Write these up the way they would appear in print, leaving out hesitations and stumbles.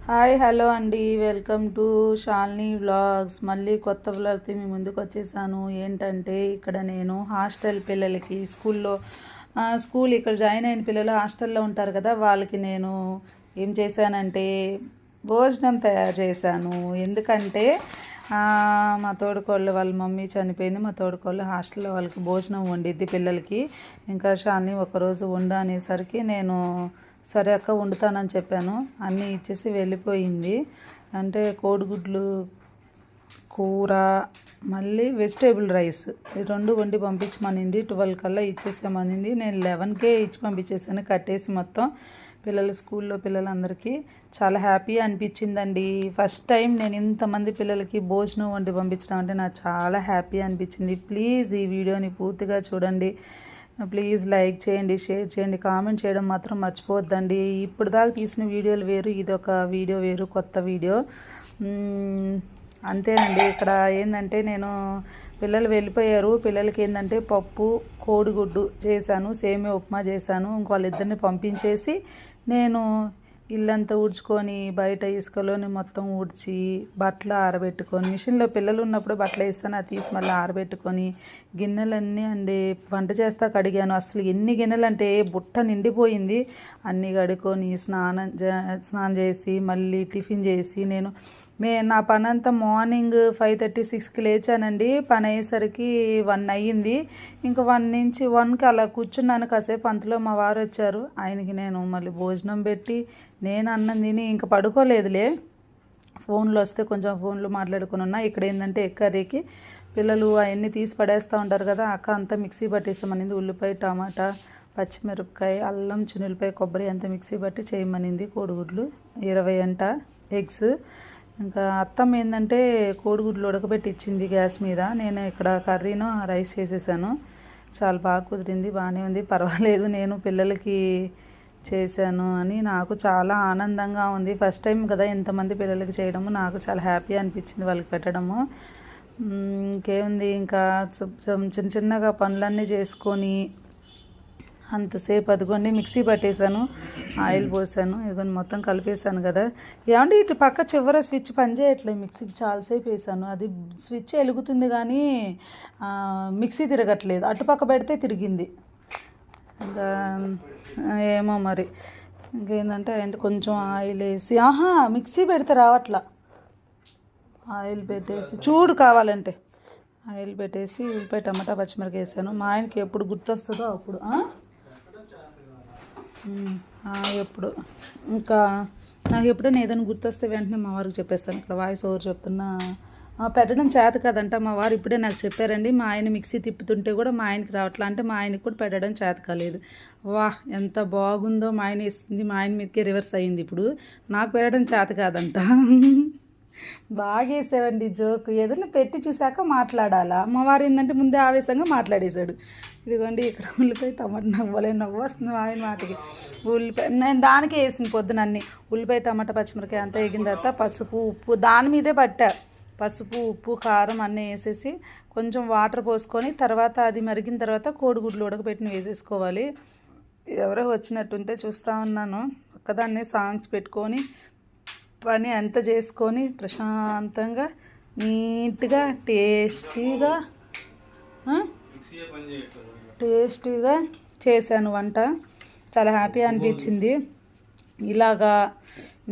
Hi hello అండి, welcome to Shalini vlogs. మళ్ళీ కొత్త వ్లాగ్తో మీ ముందుకు వచ్చేసాను. ఏంటంటే ఇక్కడ నేను హాస్టల్ పిల్లలకి స్కూల్ ఇక్కడ జాయిన్ అయిన పిల్లలు హాస్టల్లో ఉంటారు కదా, వాళ్ళకి నేను ఏం చేశానంటే భోజనం తయారు చేశాను. ఎందుకంటే మా తోడుకోళ్ళు వాళ్ళ మమ్మీ చనిపోయింది. మా తోడుకోళ్ళు హాస్టల్లో వాళ్ళకి భోజనం వండిద్ది పిల్లలకి. ఇంకా శాలిని ఒకరోజు వండు అనేసరికి నేను సరే అక్క వండుతానని చెప్పాను. అన్నీ ఇచ్చేసి వెళ్ళిపోయింది. అంటే కోడిగుడ్లు కూర, మళ్ళీ వెజిటేబుల్ రైస్ ఈ రెండు వండి పంపించమనింది. 12 కల్లా ఇచ్చేసామనింది. నేను 11కే ఇచ్చి పంపించేసాను కట్టేసి మొత్తం. స్కూల్లో పిల్లలందరికీ చాలా హ్యాపీ అనిపించిందండి. ఫస్ట్ టైం నేను ఇంతమంది పిల్లలకి భోజనం వండి పంపించడం అంటే నాకు చాలా హ్యాపీ అనిపించింది. ప్లీజ్ ఈ వీడియోని పూర్తిగా చూడండి. ప్లీజ్ లైక్ చేయండి, షేర్ చేయండి, కామెంట్ చేయడం మాత్రం మర్చిపోవద్దండి. ఇప్పుడు దాకా తీసిన వీడియోలు వేరు, ఇది ఒక వీడియో వేరు, కొత్త వీడియో అంతేనండి. ఇక్కడ ఏంటంటే నేను పిల్లలు వెళ్ళిపోయారు. పిల్లలకి ఏంటంటే పప్పు కోడిగుడ్డు చేశాను, సేమియా ఉప్మా చేశాను. వాళ్ళిద్దరిని పంపించేసి నేను ఇల్లంతా ఊడ్చుకొని బయట ఇసుకలోని మొత్తం ఊడ్చి బట్టలు ఆరబెట్టుకొని, మిషన్లో పిల్లలు ఉన్నప్పుడు బట్టలు వేస్తాను, అది తీసి మళ్ళీ ఆరబెట్టుకొని గిన్నెలన్నీ అండి వంట చేస్తా కడిగాను. అసలు ఎన్ని గిన్నెలు అంటే బుట్ట నిండిపోయింది. అన్నీ కడుక్కొని స్నానం చేసి మళ్ళీ టిఫిన్ చేసి నా పని అంతా మార్నింగ్ 5:30, 6కి లేచానండి. పని అయ్యేసరికి 1 అయ్యింది. ఇంకా 1 నుంచి 1కి అలా కూర్చున్నాను కాసేపు. అంతలో మా వారు వచ్చారు. ఆయనకి నేను మళ్ళీ భోజనం పెట్టి నేను అన్నం తిని ఇంకా పడుకోలేదులే. ఫోన్లు వస్తే కొంచెం ఫోన్లు మాట్లాడుకుని ఉన్నా. ఇక్కడ ఏంటంటే ఎగ్ కర్రీకి పిల్లలు అవన్నీ తీసి పడేస్తూ ఉంటారు కదా, అక్క అంతా మిక్సీ పట్టేసామనింది. ఉల్లిపాయ, టమాటా, పచ్చిమిరపకాయ, అల్లం, చిన్నులపాయ, కొబ్బరి అంతా మిక్సీ పట్టి చేయమనింది. కోడిగుడ్లు 20 అంట, ఎగ్స్. ఇంకా అత్తమ్మ ఏంటంటే కోడిగుడ్లు ఉడకబెట్టి ఇచ్చింది గ్యాస్ మీద. నేను ఇక్కడ కర్రీను రైస్ చేసేసాను. చాలా బాగా కుదిరింది, బాగానే ఉంది, పర్వాలేదు. నేను పిల్లలకి చేశాను అని నాకు చాలా ఆనందంగా ఉంది. ఫస్ట్ టైం కదా ఇంతమంది పిల్లలకి చేయడము, నాకు చాలా హ్యాపీ అనిపించింది వాళ్ళకి పెట్టడము. ఇంకేముంది, ఇంకా చిన్న చిన్నగా పనులన్నీ చేసుకొని అంతసేపు అదిగోండి మిక్సీ పట్టేశాను, ఆయిల్ పోసాను, ఇదిగోండి మొత్తం కలిపేసాను కదా. ఏమంటే ఇటు పక్క చివర స్విచ్ పనిచేయట్లేదు. మిక్సీకి చాలాసేపు వేసాను, అది స్విచ్ వెలుగుతుంది కానీ మిక్సీ తిరగట్లేదు. అటుపక్క పెడితే తిరిగింది. ఇంకా ఏమో మరి. ఇంకేంటంటే ఆయన కొంచెం ఆయిల్ వేసి మిక్సీ పెడితే రావట్లా. ఆయిల్ పెట్టేసి చూడు కావాలంటే ఆయిల్ పెట్టేసి ఉల్లిపాయ, టమాటా, పచ్చిమిరపకాయ వేసాను. మా ఆయనకి ఎప్పుడు గుర్తొస్తుందో అప్పుడు ఎప్పుడు ఇంకా నాకు ఎప్పుడైనా ఏదైనా గుర్తొస్తే వెంటనే మా వారికి చెప్పేస్తాను. ఇక్కడ వాయిస్ ఓవర్ చెప్తున్నా. పెట్టడం చేత కదంట. మా వారు ఇప్పుడే నాకు చెప్పారండి. మా ఆయన మిక్సీ తిప్పుతుంటే కూడా మా ఆయనకి రావట్లా అంటే మా ఆయనకి కూడా పెట్టడం చేత కాలేదు. ఎంత బాగుందో మా ఆయన ఇస్తుంది. మా ఆయన మీదకే రివర్స్ అయ్యింది. ఇప్పుడు నాకు పెట్టడం చేత కాదంట. బాగా వేసావండి జోకు. ఏదైనా పెట్టి చూశాక మాట్లాడాలా. మా వారు ఏంటంటే ముందే ఆవేశంగా మాట్లాడేశాడు. ఇదిగోండి ఇక్కడ ఉల్లిపాయ, టమాటా, నవ్వు వస్తుంది ఆయన మాటకి. ఉల్లిపాయ నేను దానికే వేసింది పొద్దునన్నీ. ఉల్లిపాయ, టమాటా, పచ్చిమిరకాయ అంతా వేగిన తర్వాత పసుపు, ఉప్పు దాని మీదే పట్టా. పసుపు, ఉప్పు, కారం అన్నీ వేసేసి కొంచెం వాటర్ పోసుకొని తర్వాత అది మరిగిన తర్వాత కోడిగుడ్లు ఉడకబెట్టిన వేసేసుకోవాలి. ఎవరో వచ్చినట్టుంటే చూస్తూ ఉన్నాను. ఒక్కదాన్నే సాంగ్స్ పెట్టుకొని పని అంతా చేసుకొని ప్రశాంతంగా నీట్గా టేస్టీగా చేశాను వంట. చాలా హ్యాపీ అనిపించింది. ఇలాగా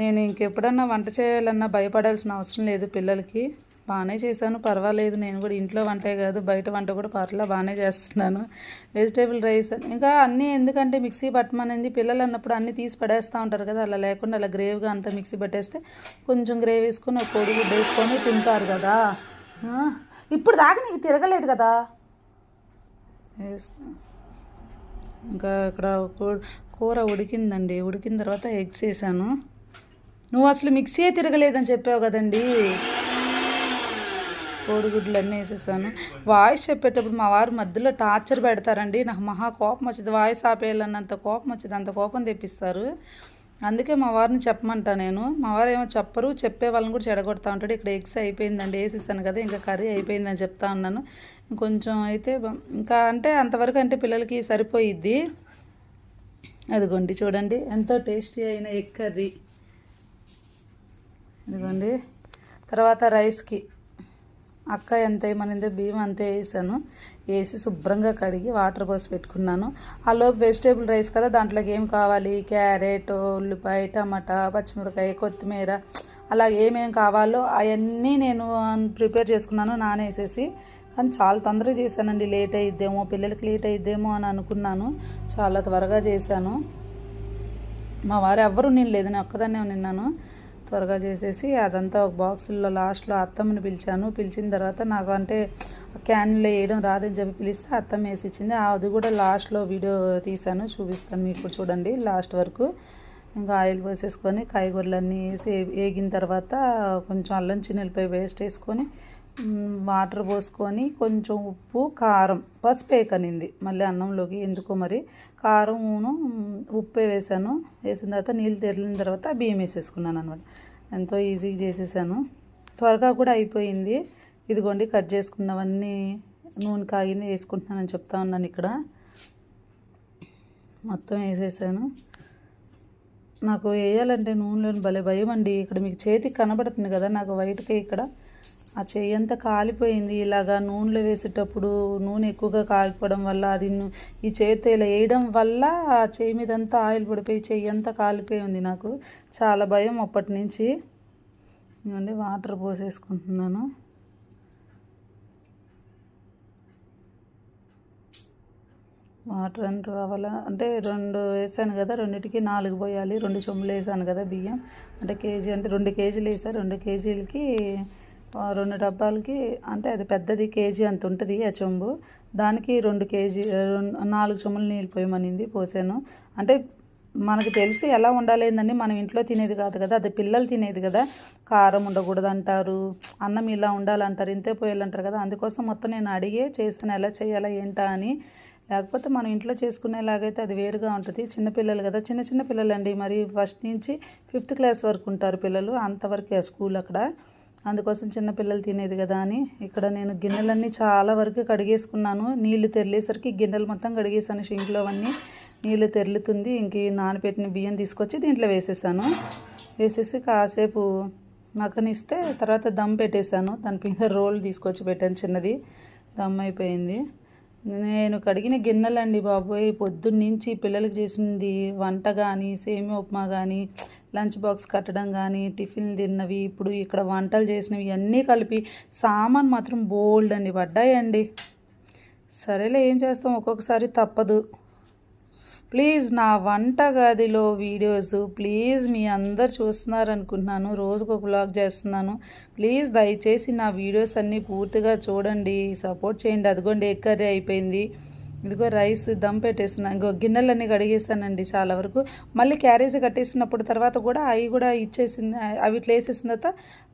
నేను ఇంకెప్పుడన్నా వంట చేయాలన్నా భయపడాల్సిన అవసరం లేదు. పిల్లలకి బాగానే చేశాను, పర్వాలేదు. నేను కూడా ఇంట్లో వంటే కాదు బయట వంట కూడా బాగానే చేస్తున్నాను. వెజిటేబుల్ రైస్ ఇంకా అన్నీ ఎందుకంటే మిక్సీ పట్టమనింది. పిల్లలు అన్నప్పుడు అన్నీ తీసి పడేస్తూ ఉంటారు కదా, అలా లేకుండా అలా గ్రేవ్గా అంతా మిక్సీ పట్టేస్తే కొంచెం గ్రేవ్ వేసుకొని ఒక కోడిగుడ్డు వేసుకొని తింటారు కదా. ఇప్పుడు దాకా నీకు తిరగలేదు కదా. ఇంకా ఇక్కడ కూర ఉడికిందండి. ఉడికిన తర్వాత ఎగ్స్ వేసాను. నువ్వు అసలు మిక్సీ తిరగలేదని చెప్పావు కదండి. కోడిగుడ్లు అన్నీ వేసేసాను. వాయిస్ చెప్పేటప్పుడు మా వారు మధ్యలో టార్చర్ పెడతారండి. నాకు మహా కోపం వచ్చింది. వాయిస్ ఆపేయాలన్నంత కోపం వచ్చింది, అంత కోపం తెప్పిస్తారు. అందుకే మా వారిని చెప్పమంటా నేను. మా వారు ఏమో చెప్పరు, చెప్పే వాళ్ళని కూడా చెడగొడతా ఉంటాడు. ఇక్కడ ఎగ్స్ అయిపోయిందండి, వేసేసాను కదా, ఇంకా కర్రీ అయిపోయిందని చెప్తా ఉన్నాను. కొంచెం అయితే ఇంకా అంటే అంతవరకు అంటే పిల్లలకి సరిపోయిద్ది. అదిగోండి చూడండి ఎంతో టేస్టీ అయిన ఎగ్ కర్రీ. ఇదిగోండి. తర్వాత రైస్కి అక్క ఎంత వేయమనిందో బియ్యం అంతే వేసాను. వేసి శుభ్రంగా కడిగి వాటర్ పోసి పెట్టుకున్నాను. లోపు వెజిటేబుల్ రైస్ కదా, దాంట్లోకి ఏం కావాలి, క్యారెట్, ఉల్లిపాయ, టమాటా, పచ్చిమిరపకాయ, కొత్తిమీర, అలా ఏమేం కావాలో అవన్నీ నేను ప్రిపేర్ చేసుకున్నాను నానేసేసి. కానీ చాలా తొందరగా చేశానండి. లేట్ అయిద్దేమో, పిల్లలకి లేట్ అయిద్దేమో అని అనుకున్నాను. చాలా త్వరగా చేశాను. మా వారు ఎవ్వరూ నేను లేదు, నేను ఒక్కదాన్నే నిన్నాను. త్వరగా చేసేసి అదంతా ఒక బాక్సుల్లో లాస్ట్లో అత్తమ్మని పిలిచాను. పిలిచిన తర్వాత నాకు అంటే క్యాన్లో వేయడం రాదని చెప్పి పిలిస్తే అత్తమ్మ వేసి ఇచ్చింది. అది కూడా లాస్ట్లో వీడియో తీశాను, చూపిస్తాను మీకు చూడండి లాస్ట్ వరకు. ఇంకా ఆయిల్ పోసేసుకొని కాయగూరలన్నీ వేసి వేగిన తర్వాత కొంచెం అల్లం చిన్నులపై పేస్ట్ వేసుకొని వాటర్ పోసుకొని కొంచెం ఉప్పు, కారం, పసుపు వేయకనింది మళ్ళీ అన్నంలోకి ఎందుకో మరి. కారమును ఉప్పు వేసాను. వేసిన తర్వాత నీళ్ళు తెరిలిన తర్వాత బియ్యం వేసేసుకున్నాను అనమాట. ఎంతో ఈజీగా చేసేసాను, త్వరగా కూడా అయిపోయింది. ఇదిగోండి కట్ చేసుకున్నవన్నీ నూనె కాగింది వేసుకుంటున్నానని చెప్తా ఉన్నాను. ఇక్కడ మొత్తం వేసేసాను. నాకు వేయాలంటే నూనెలోని భలే భయం అండి. ఇక్కడ మీకు చేతికి కనబడుతుంది కదా నాకు వైట్గా, ఇక్కడ ఆ చెయ్యి అంతా కాలిపోయింది. ఇలాగా నూనెలో వేసేటప్పుడు నూనె ఎక్కువగా కాలిపోవడం వల్ల అది ఈ చేతితో ఇలా వేయడం వల్ల ఆ చెయ్యి మీద అంతా ఆయిల్ పడిపోయి చెయ్యి అంతా కాలిపోయి ఉంది. నాకు చాలా భయం అప్పటి నుంచి. ఇవ్వండి వాటర్ పోసేసుకుంటున్నాను. వాటర్ ఎంత కావాలా అంటే 2 వేసాను కదా, 2కి 4 పోయాలి. 2 చెంబులు వేసాను కదా బియ్యం, అంటే కేజీ అంటే 2 కేజీలు వేసాను. 2 కేజీలకి 2 డబ్బాలకి అంటే అది పెద్దది కేజీ అంత ఉంటుంది ఆ చెంబు. దానికి 2 కేజీ 4 చెంబులు నీళ్ళు పోయమనింది, పోసాను. అంటే మనకు తెలుసు ఎలా ఉండాలి ఏందండి, మనం ఇంట్లో తినేది కాదు కదా, అది పిల్లలు తినేది కదా. కారం ఉండకూడదు అంటారు, అన్నం ఇలా ఉండాలంటారు, ఇంతే పోయాలంటారు కదా. అందుకోసం మొత్తం నేను అడిగే చేస్తాను ఎలా చేయాలా ఏంటా అని. లేకపోతే మనం ఇంట్లో చేసుకునేలాగైతే అది వేరుగా ఉంటుంది. చిన్నపిల్లలు కదా, చిన్న పిల్లలండి, మరి ఫస్ట్ నుంచి 5th క్లాస్ వరకు ఉంటారు పిల్లలు, అంతవరకే స్కూల్ అక్కడ. అందుకోసం చిన్నపిల్లలు తినేది కదా అని ఇక్కడ నేను గిన్నెలన్నీ చాలా వరకు కడిగేసుకున్నాను. నీళ్లు తెరిలేసరికి గిన్నెలు మొత్తం కడిగేసాను. షింక్లో అవన్నీ నీళ్ళు తెరులుతుంది. ఇంక నానబెట్టిన బియ్యం తీసుకొచ్చి దీంట్లో వేసేసాను. వేసేసి కాసేపు మగ్గనిస్తే తర్వాత దమ్ పెట్టేశాను. దాని మీద రోల్ తీసుకొచ్చి పెట్టాను, చిన్నది దమ్ అయిపోయింది. నేను కడిగిన గిన్నెలండి బాబోయ్, పొద్దున్నుంచి పిల్లలకి చేసింది వంట కానీ, సేమియా ఉప్మా కానీ, లంచ్ బాక్స్ కట్టడం కానీ, టిఫిన్లు తిన్నవి, ఇప్పుడు ఇక్కడ వంటలు చేసినవి అన్నీ కలిపి సామాన్ మాత్రం బోల్డ్ అండి పడ్డాయండి. సరేలే ఏం చేస్తాం, ఒక్కొక్కసారి తప్పదు. ప్లీజ్ నా వంట గదిలో వీడియోస్ ప్లీజ్ మీ అందరు చూస్తున్నారు అనుకుంటున్నాను. రోజుకు ఒక వ్లాగ్ చేస్తున్నాను. ప్లీజ్ దయచేసి నా వీడియోస్ అన్నీ పూర్తిగా చూడండి, సపోర్ట్ చేయండి. అదిగోండి ఎగ్ కర్రీ అయిపోయింది. ఇదిగో రైస్ దమ్ పెట్టేస్తున్నాను. ఇంకో గిన్నెలన్నీ కడిగేసానండి చాలా వరకు. మళ్ళీ క్యారేజ్ కట్టేసినప్పుడు తర్వాత కూడా అవి కూడా ఇచ్చేసింది, అవి ఇట్లా వేసేసిన తర్వాత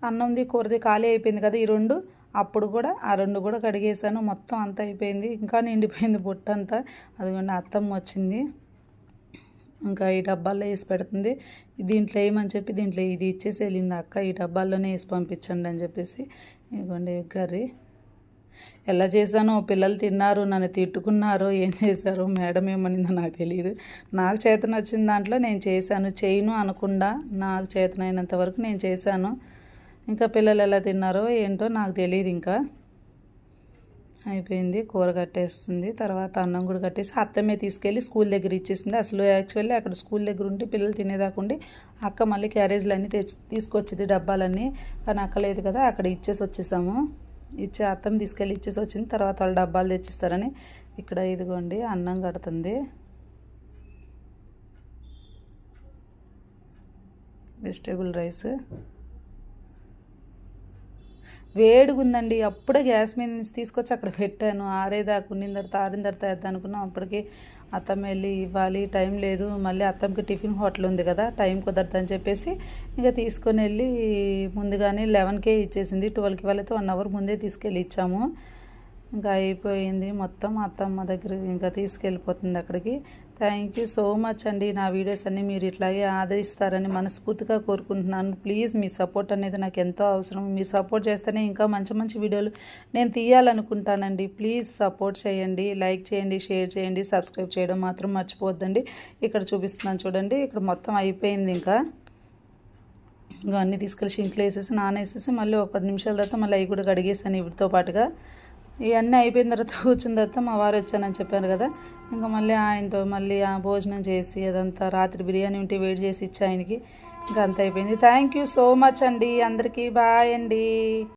అన్నంది కూరది ఖాళీ అయిపోయింది కదా ఈ 2, అప్పుడు కూడా ఆ 2 కూడా కడిగేసాను. మొత్తం అంతా అయిపోయింది, ఇంకా నిండిపోయింది బుట్టంతా. అదిగోండి అత్తమ్మ వచ్చింది, ఇంకా ఈ డబ్బాల్లో వేసి పెడుతుంది. దీంట్లో వేయమని చెప్పి దీంట్లో ఇది ఇచ్చేసి వెళ్ళింది అక్క, ఈ డబ్బాల్లోనే వేసి పంపించండి అని చెప్పేసి. ఇదిగోండి ఎగ్ కర్రీ ఎలా చేశానో, పిల్లలు తిన్నారు, నన్ను తిట్టుకున్నారో ఏం చేశారో, మేడం ఏమనిందో నాకు తెలియదు. నాకు చేతన వచ్చిన దాంట్లో నేను చేశాను, చేయను అనకుండా నాకు చేతనైనంత వరకు నేను చేశాను. ఇంకా పిల్లలు ఎలా తిన్నారో ఏంటో నాకు తెలియదు. ఇంకా అయిపోయింది, కూర కట్టేస్తుంది. తర్వాత అన్నం కూడా కట్టేసి అత్తమే తీసుకెళ్ళి స్కూల్ దగ్గర ఇచ్చేసింది. అసలు యాక్చువల్లీ అక్కడ స్కూల్ దగ్గర ఉంటే పిల్లలు తినేదాకుండి అక్క మళ్ళీ క్యారేజ్లు అన్నీ తీసుకొచ్చింది, డబ్బాలన్నీ. కానీ అక్క లేదు కదా, అక్కడ ఇచ్చేసి వచ్చేసాము. అత్తమ్మ తీసుకెళ్ళి ఇచ్చేసి వచ్చింది. తర్వాత వాళ్ళు డబ్బాలు తెచ్చిస్తారని ఇక్కడ ఇదిగోండి అన్నం కడుతుంది. వెజిటేబుల్ రైస్ వేడిగా ఉందండి. అప్పుడే గ్యాస్ మీద నుంచి తీసుకొచ్చి అక్కడ పెట్టాను. ఆరిన తర్వాత వేద్దాం అనుకున్నాం. అప్పటికి అత్తమ్మ వెళ్ళి ఇవ్వాలి, టైం లేదు, మళ్ళీ అత్తమ్మకి టిఫిన్ హోటల్ ఉంది కదా, టైం కుదరదని చెప్పేసి ఇంకా తీసుకొని వెళ్ళి ముందుగానే 11కే ఇచ్చేసింది. 12కి వాళ్ళతో 1 అవర్ ముందే తీసుకెళ్ళి ఇచ్చాము. ఇంకా అయిపోయింది మొత్తం. అత్తమ్మ దగ్గర ఇంకా తీసుకెళ్ళిపోతుంది అక్కడికి. థ్యాంక్ యూ సో మచ్ అండి. నా వీడియోస్ అన్నీ మీరు ఇట్లాగే ఆదరిస్తారని మనస్ఫూర్తిగా కోరుకుంటున్నాను. ప్లీజ్ మీ సపోర్ట్ అనేది నాకు ఎంతో అవసరం. మీరు సపోర్ట్ చేస్తేనే ఇంకా మంచి మంచి వీడియోలు నేను తీయాలనుకుంటానండి. ప్లీజ్ సపోర్ట్ చేయండి, లైక్ చేయండి, షేర్ చేయండి, సబ్స్క్రైబ్ చేయడం మాత్రం మర్చిపోవద్దండి. ఇక్కడ చూపిస్తున్నాను చూడండి, ఇక్కడ మొత్తం అయిపోయింది. ఇంకా ఇంకా అన్నీ తీసుకెళ్ళి షింక్లో వేసేసి నానేసేసి మళ్ళీ ఒక 10 నిమిషాల తర్వాత మళ్ళీ అవి కూడా కడిగేసాను వీటితో పాటుగా. ఇవన్నీ అయిపోయిన తర్వాత కూర్చున్న తర్వాత మా వారు వచ్చానని చెప్పాను కదా, ఇంకా మళ్ళీ ఆయనతో మళ్ళీ ఆ భోజనం చేసి అదంతా రాత్రి బిర్యానీ ఉంటే వేడి చేసి ఇచ్చి ఆయనకి ఇంకా అంత అయిపోయింది. థ్యాంక్ యూ సో మచ్ అండి. అందరికీ బాయ్ అండి.